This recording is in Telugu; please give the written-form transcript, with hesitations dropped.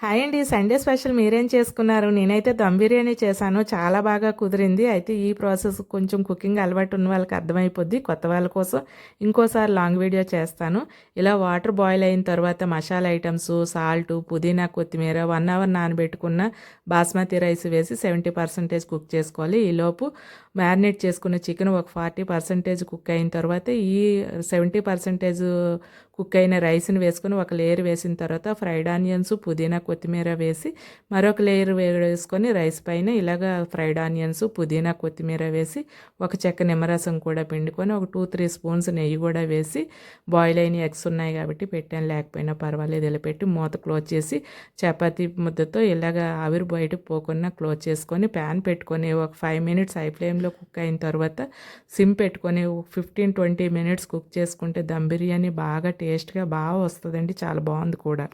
హాయ్ అండి. సండే స్పెషల్ మీరేం చేసుకున్నారు? నేనైతే దమ్ బిర్యానీ చేశాను. చాలా బాగా కుదిరింది. అయితే ఈ ప్రాసెస్ కొంచెం కుకింగ్ అలవాటు ఉన్న వాళ్ళకి అర్థమైపోద్ది. కొత్త వాళ్ళ కోసం ఇంకోసారి లాంగ్ వీడియో చేస్తాను. ఇలా వాటర్ బాయిల్ అయిన తర్వాత మసాలా ఐటమ్స్, సాల్టు, పుదీనా, కొత్తిమీర 1 అవర్ నానబెట్టుకున్న బాస్మతి రైస్ వేసి 70% కుక్ చేసుకోవాలి. ఈలోపు మ్యారినేట్ చేసుకున్న చికెన్ ఒక 40% కుక్ అయిన తర్వాత ఈ 70% కుక్ అయిన రైస్ని వేసుకొని ఒక లేయర్ వేసిన తర్వాత ఫ్రైడ్ ఆనియన్స్, పుదీనా, కొత్తిమీర వేసి మరొక లేయర్ వేసుకొని రైస్ పైన ఇలాగ ఫ్రైడ్ ఆనియన్స్, పుదీనా, కొత్తిమీర వేసి ఒక చెక్క నిమ్మరసం కూడా పిండుకొని ఒక 2-3 స్పూన్స్ నెయ్యి కూడా వేసి బాయిల్ అయిన ఎగ్స్ ఉన్నాయి కాబట్టి పెట్టాను, లేకపోయినా పర్వాలేదు ఇలా పెట్టి మూత క్లోజ్ చేసి చపాతీ ముద్దతో ఇలాగ ఆవిరి బయటకు పోకుండా క్లోజ్ చేసుకొని ప్యాన్ పెట్టుకొని ఒక 5 మినిట్స్ హై ఫ్లేమ్లో కుక్ అయిన తర్వాత సిమ్ పెట్టుకొని 15-20 మినిట్స్ కుక్ చేసుకుంటే దమ్ బిర్యానీ బాగా టేస్ట్గా బాగా వస్తుందండి. చాలా బాగుంది కూడా.